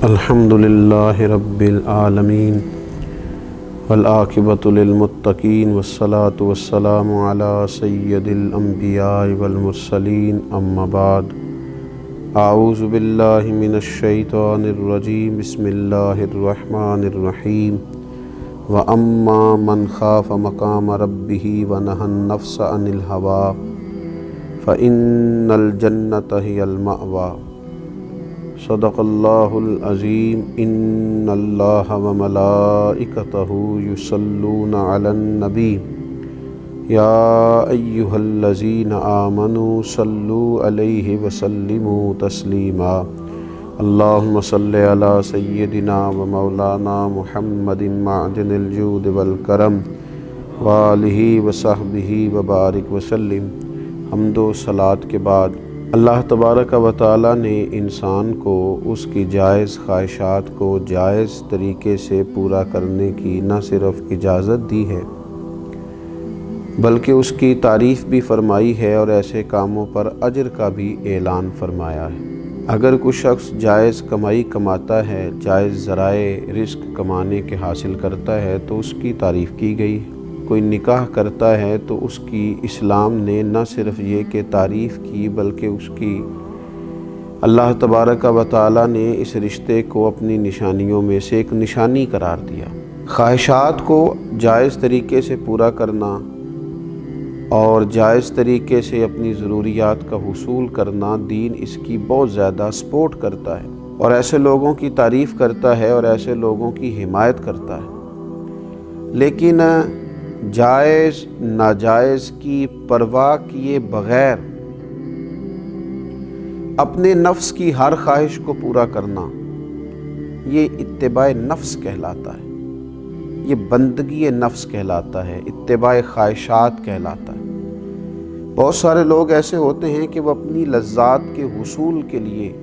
الحمدللہ رب العالمین والعاقبۃ للمتقین والصلاة والسلام علی سید الانبیاء والمرسلین اما بعد اعوذ باللہ من الشیطان الرجیم بسم اللہ الرحمن الرحیم واما من خاف مقام ربہ ونہی النفس عن الہوی فإن الجنة هی المأوی۔ صدق اللہ العظیم۔ ان اللہ وملائکتہ یصلون علی النبی یا ایہا الذین آمنوا صلوا علیہ وسلموا تسلیما۔ اللہم صل علی سیدنا ومولانا محمد معدن الجود والکرم وآلہ وصحبہ وبارک وسلم۔ حمد و صلاۃ کے بعد اللہ تبارک و تعالیٰ نے انسان کو اس کی جائز خواہشات کو جائز طریقے سے پورا کرنے کی نہ صرف اجازت دی ہے بلکہ اس کی تعریف بھی فرمائی ہے اور ایسے کاموں پر اجر کا بھی اعلان فرمایا ہے۔ اگر کوئی شخص جائز کمائی کماتا ہے، جائز ذرائع رزق کمانے کے حاصل کرتا ہے تو اس کی تعریف کی گئی۔ کوئی نکاح کرتا ہے تو اس کی اسلام نے نہ صرف یہ کہ تعریف کی بلکہ اس کی اللہ تبارک و تعالیٰ نے اس رشتے کو اپنی نشانیوں میں سے ایک نشانی قرار دیا۔ خواہشات کو جائز طریقے سے پورا کرنا اور جائز طریقے سے اپنی ضروریات کا حصول کرنا دین اس کی بہت زیادہ سپورٹ کرتا ہے اور ایسے لوگوں کی تعریف کرتا ہے اور ایسے لوگوں کی حمایت کرتا ہے۔ لیکن جائز ناجائز کی پرواہ کیے بغیر اپنے نفس کی ہر خواہش کو پورا کرنا یہ اتباع نفس کہلاتا ہے، یہ بندگی نفس کہلاتا ہے، اتباع خواہشات کہلاتا ہے۔ بہت سارے لوگ ایسے ہوتے ہیں کہ وہ اپنی لذات کے حصول کے لیے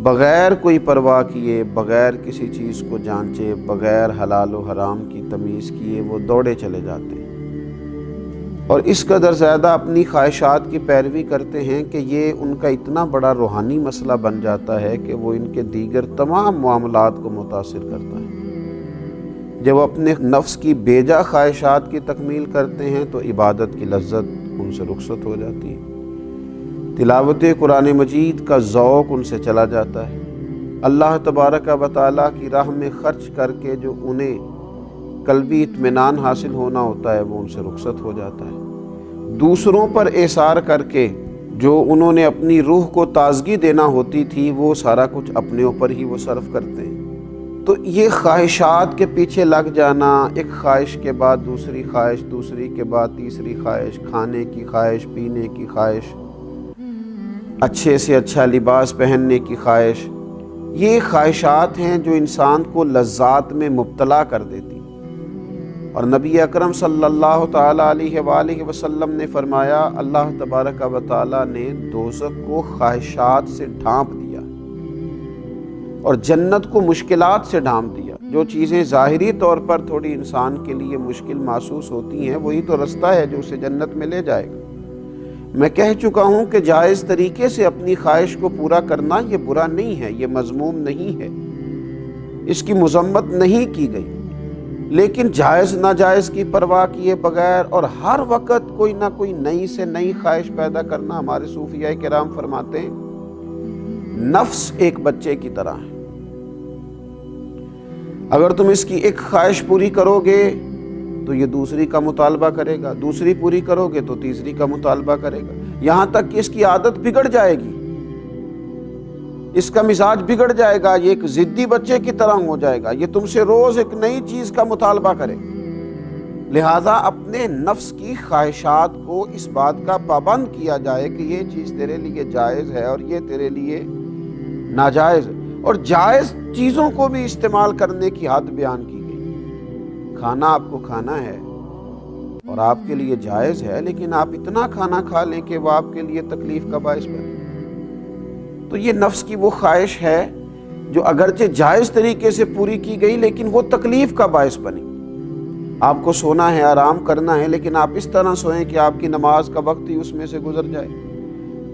بغیر کوئی پرواہ کیے، بغیر کسی چیز کو جانچے، بغیر حلال و حرام کی تمیز کیے وہ دوڑے چلے جاتے ہیں اور اس قدر زیادہ اپنی خواہشات کی پیروی کرتے ہیں کہ یہ ان کا اتنا بڑا روحانی مسئلہ بن جاتا ہے کہ وہ ان کے دیگر تمام معاملات کو متاثر کرتا ہے۔ جب وہ اپنے نفس کی بیجا خواہشات کی تکمیل کرتے ہیں تو عبادت کی لذت ان سے رخصت ہو جاتی ہے، تلاوت قرآن مجید کا ذوق ان سے چلا جاتا ہے، اللہ تبارک و تعالیٰ کی راہ میں خرچ کر کے جو انہیں قلبی اطمینان حاصل ہونا ہوتا ہے وہ ان سے رخصت ہو جاتا ہے۔ دوسروں پر اثار کر کے جو انہوں نے اپنی روح کو تازگی دینا ہوتی تھی وہ سارا کچھ اپنے اوپر ہی وہ صرف کرتے ہیں۔ تو یہ خواہشات کے پیچھے لگ جانا، ایک خواہش کے بعد دوسری خواہش، دوسری کے بعد تیسری خواہش، کھانے کی خواہش، پینے کی خواہش، اچھے سے اچھا لباس پہننے کی خواہش، یہ خواہشات ہیں جو انسان کو لذات میں مبتلا کر دیتی۔ اور نبی اکرم صلی اللہ تعالیٰ علیہ وآلہ وسلم نے فرمایا اللہ تبارک و تعالیٰ نے دوزخ کو خواہشات سے ڈھانپ دیا اور جنت کو مشکلات سے ڈھانپ دیا۔ جو چیزیں ظاہری طور پر تھوڑی انسان کے لیے مشکل محسوس ہوتی ہیں وہی تو رستہ ہے جو اسے جنت میں لے جائے گا۔ میں کہہ چکا ہوں کہ جائز طریقے سے اپنی خواہش کو پورا کرنا یہ برا نہیں ہے، یہ مذموم نہیں ہے، اس کی مذمت نہیں کی گئی، لیکن جائز ناجائز کی پرواہ کیے بغیر اور ہر وقت کوئی نہ کوئی نئی سے نئی خواہش پیدا کرنا، ہمارے صوفیاء کرام فرماتے ہیں نفس ایک بچے کی طرح ہے، اگر تم اس کی ایک خواہش پوری کرو گے تو یہ دوسری کا مطالبہ کرے گا، دوسری پوری کرو گے تو تیسری کا مطالبہ کرے گا، یہاں تک کہ اس کی عادت بگڑ جائے گی، اس کا مزاج بگڑ جائے گا، یہ ایک ضدی بچے کی طرح ہو جائے گا، یہ تم سے روز ایک نئی چیز کا مطالبہ کرے۔ لہٰذا اپنے نفس کی خواہشات کو اس بات کا پابند کیا جائے کہ یہ چیز تیرے لیے جائز ہے اور یہ تیرے لیے ناجائز ہے، اور جائز چیزوں کو بھی استعمال کرنے کی حد بیان کی گئی۔ کھانا آپ کو کھانا ہے اور آپ کے لیے جائز ہے، لیکن آپ اتنا کھانا کھا لیں کہ وہ آپ کے لیے تکلیف کا باعث بنے، تو یہ نفس کی وہ خواہش ہے جو اگرچہ جائز طریقے سے پوری کی گئی لیکن وہ تکلیف کا باعث بنی۔ آپ کو سونا ہے، آرام کرنا ہے، لیکن آپ اس طرح سوئیں کہ آپ کی نماز کا وقت ہی اس میں سے گزر جائے،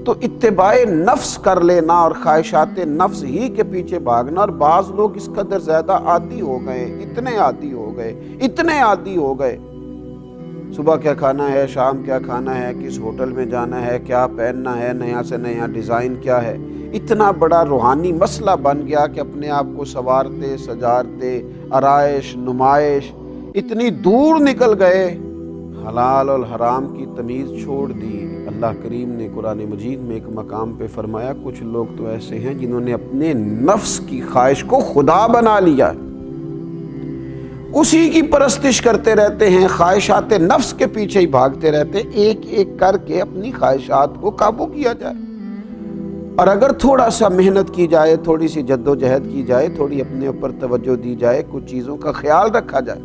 تو اتباع نفس کر لینا اور خواہشات نفس ہی کے پیچھے بھاگنا. اور بعض لوگ اس قدر زیادہ عادی ہو گئے, اتنے عادی ہو گئے, صبح کیا کھانا ہے, شام کیا کھانا ہے, کس ہوٹل میں جانا ہے, کیا پہننا ہے, نیا سے نیا ڈیزائن کیا ہے. اتنا بڑا روحانی مسئلہ بن گیا کہ اپنے آپ کو سوارتے سجارتے, آرائش نمائش, اتنی دور نکل گئے, حلال اور حرام کی تمیز چھوڑ دی. اللہ کریم نے قرآن مجید میں ایک مقام پہ فرمایا کچھ لوگ تو ایسے ہیں جنہوں نے اپنے نفس کی خواہش کو خدا بنا لیا, اسی کی پرستش کرتے رہتے ہیں, خواہشات نفس کے پیچھے ہی بھاگتے رہتے ہیں. ایک ایک کر کے اپنی خواہشات کو قابو کیا جائے, اور اگر تھوڑا سا محنت کی جائے, تھوڑی سی جد و جہد کی جائے, تھوڑی اپنے اوپر توجہ دی جائے, کچھ چیزوں کا خیال رکھا جائے,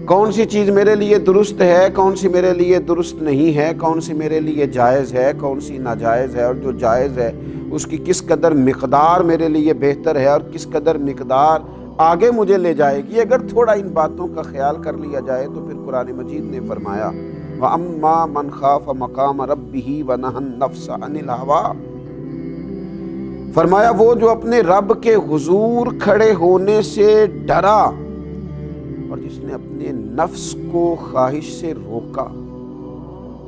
کون سی چیز میرے لیے درست ہے, کون سی میرے لیے درست نہیں ہے, کون سی میرے لیے جائز ہے, کون سی ناجائز ہے, اور جو جائز ہے اس کی کس قدر مقدار میرے لیے بہتر ہے اور کس قدر مقدار آگے مجھے لے جائے گی. اگر تھوڑا ان باتوں کا خیال کر لیا جائے تو پھر قرآن مجید نے فرمایا وَأَمَّا مَنْ خَافَ مَقَامَ رَبِّهِ وَنَهَى النَّفْسَ عَنِ الْهَوَىٰ, فرمایا وہ جو اپنے رب کے حضور کھڑے ہونے سے ڈرا اور جس نے اپنے نفس کو خواہش سے روکا,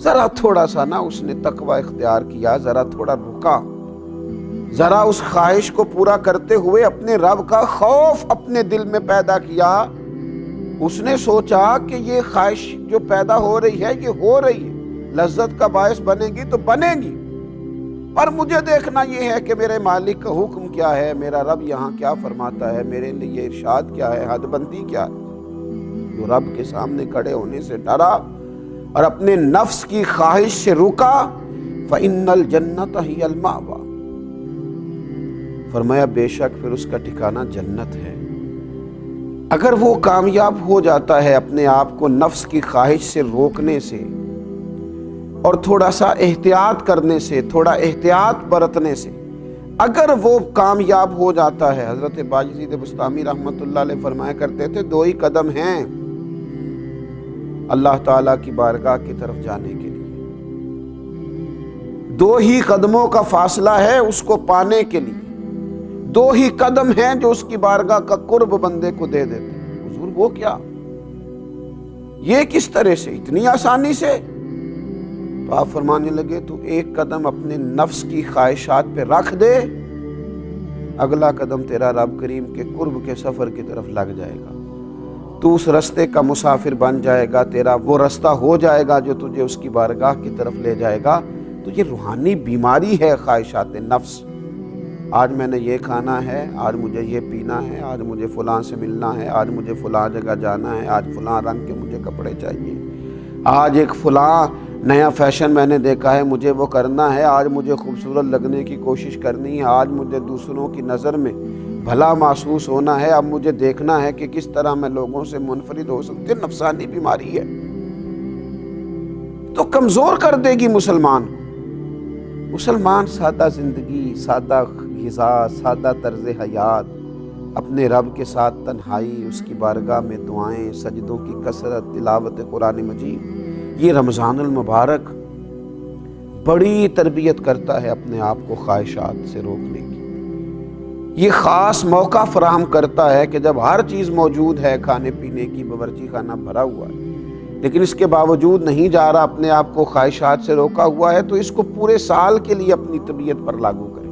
ذرا تھوڑا سا نا اس نے تقوی اختیار کیا, ذرا تھوڑا رکا, ذرا اس خواہش کو پورا کرتے ہوئے اپنے رب کا خوف اپنے دل میں پیدا کیا. اس نے سوچا کہ یہ خواہش جو پیدا ہو رہی ہے یہ ہو رہی ہے, لذت کا باعث بنے گی تو بنے گی, پر مجھے دیکھنا یہ ہے کہ میرے مالک کا حکم کیا ہے, میرا رب یہاں کیا فرماتا ہے, میرے لیے ارشاد کیا ہے, حد بندی کیا ہے. جو رب کے سامنے کھڑے ہونے سے ڈرا اور اپنے نفس کی خواہش سے رکا, فَإِنَّ الْجَنَّةَ هِيَ الْمَأْوَىٰ, فرمایا بے شک پھر اس کا ٹھکانہ جنت ہے. اگر وہ کامیاب ہو جاتا ہے اپنے آپ کو نفس کی خواہش سے روکنے سے اور تھوڑا سا احتیاط کرنے سے, تھوڑا احتیاط برتنے سے, اگر وہ کامیاب ہو جاتا ہے. حضرت باجزید بسطامی رحمۃ اللہ علیہ فرمایا کرتے تھے 2 ہی قدم ہیں اللہ تعالیٰ کی بارگاہ کی طرف جانے کے لیے, 2 ہی قدموں کا فاصلہ ہے اس کو پانے کے لیے, 2 ہی قدم ہیں جو اس کی بارگاہ کا قرب بندے کو دے دیتے ہیں. حضور وہ کیا, یہ کس طرح سے, اتنی آسانی سے؟ تو آپ فرمانے لگے تو 1 قدم اپنے نفس کی خواہشات پہ رکھ دے, اگلا قدم تیرا رب کریم کے قرب کے سفر کی طرف لگ جائے گا, تو اس رستے کا مسافر بن جائے گا, تیرا وہ رستہ ہو جائے گا جو تجھے اس کی بارگاہ کی طرف لے جائے گا. تو یہ روحانی بیماری ہے خواہشات نفس. آج میں نے یہ کھانا ہے, آج مجھے یہ پینا ہے, آج مجھے فلاں سے ملنا ہے, آج مجھے فلاں جگہ جانا ہے, آج فلاں رنگ کے مجھے کپڑے چاہیے, آج ایک فلاں نیا فیشن میں نے دیکھا ہے مجھے وہ کرنا ہے, آج مجھے خوبصورت لگنے کی کوشش کرنی ہے, آج مجھے دوسروں کی نظر میں بھلا محسوس ہونا ہے, اب مجھے دیکھنا ہے کہ کس طرح میں لوگوں سے منفرد ہو سکتے. نفسانی بیماری ہے تو کمزور کر دے گی مسلمان. مسلمان سادہ زندگی, سادہ غذا, سادہ طرز حیات, اپنے رب کے ساتھ تنہائی, اس کی بارگاہ میں دعائیں, سجدوں کی کثرت, تلاوت قرآن مجید, یہ رمضان المبارک بڑی تربیت کرتا ہے اپنے آپ کو خواہشات سے روکنے کی. یہ خاص موقع فراہم کرتا ہے کہ جب ہر چیز موجود ہے, کھانے پینے کی باورچی خانہ بھرا ہوا ہے, لیکن اس کے باوجود نہیں جا رہا, اپنے آپ کو خواہشات سے روکا ہوا ہے, تو اس کو پورے سال کے لیے اپنی طبیعت پر لاگو کرے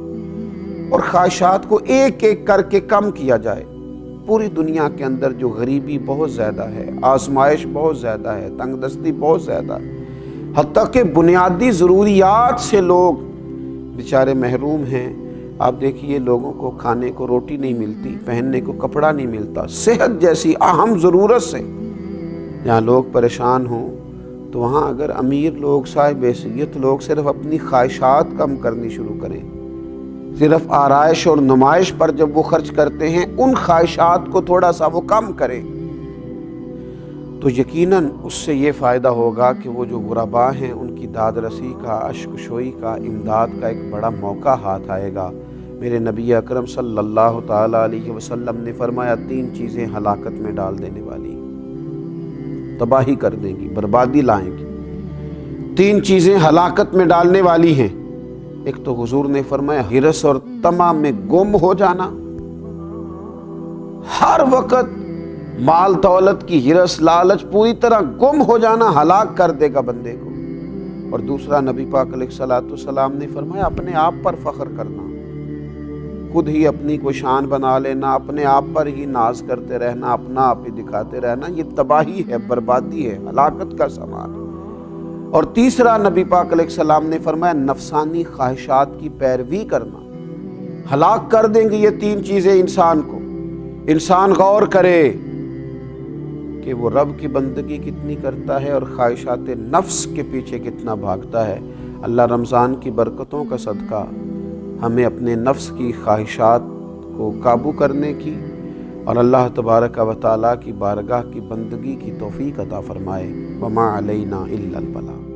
اور خواہشات کو ایک ایک کر کے کم کیا جائے. پوری دنیا کے اندر جو غریبی بہت زیادہ ہے, آزمائش بہت زیادہ ہے, تنگ دستی بہت زیادہ ہے, حتیٰ کہ بنیادی ضروریات سے لوگ بیچارے محروم ہیں. آپ دیکھیے لوگوں کو کھانے کو روٹی نہیں ملتی, پہننے کو کپڑا نہیں ملتا, صحت جیسی اہم ضرورت سے جہاں لوگ پریشان ہوں, تو وہاں اگر امیر لوگ, صاحب حیثیت لوگ صرف اپنی خواہشات کم کرنی شروع کریں, صرف آرائش اور نمائش پر جب وہ خرچ کرتے ہیں, ان خواہشات کو تھوڑا سا وہ کم کریں, تو یقیناً اس سے یہ فائدہ ہوگا کہ وہ جو غرباء ہیں ان کی داد رسی کا, اشک شوئی کا, امداد کا ایک بڑا موقع ہاتھ آئے گا. میرے نبی اکرم صلی اللہ تعالیٰ علیہ وسلم نے فرمایا 3 چیزیں ہلاکت میں ڈال دینے والی, تباہی کر دیں گی, بربادی لائیں گی. 3 چیزیں ہلاکت میں ڈالنے والی ہیں. ایک تو حضور نے فرمایا ہرس اور طمع میں گم ہو جانا، ہر وقت مال دولت کی ہرس لالچ پوری طرح گم ہو جانا ہلاک کر دے گا بندے کو۔ اور دوسرا نبی پاک علیہ الصلوۃ والسلام نے فرمایا اپنے آپ پر فخر کرنا، خود ہی اپنی کو شان بنا لینا، اپنے آپ پر ہی ناز کرتے رہنا، اپنا آپ ہی دکھاتے رہنا، یہ تباہی ہے، بربادی ہے، ہلاکت کا سامان ہے۔ اور تیسرا نبی پاک علیہ السلام نے فرمایا نفسانی خواہشات کی پیروی کرنا، ہلاک کر دیں گے یہ تین چیزیں انسان کو۔ انسان غور کرے کہ وہ رب کی بندگی کتنی کرتا ہے اور خواہشات نفس کے پیچھے کتنا بھاگتا ہے۔ اللہ رمضان کی برکتوں کا صدقہ ہمیں اپنے نفس کی خواہشات کو قابو کرنے کی اور اللہ تبارک و تعالیٰ کی بارگاہ کی بندگی کی توفیق عطا فرمائے۔ وما علینا الا البلاغ۔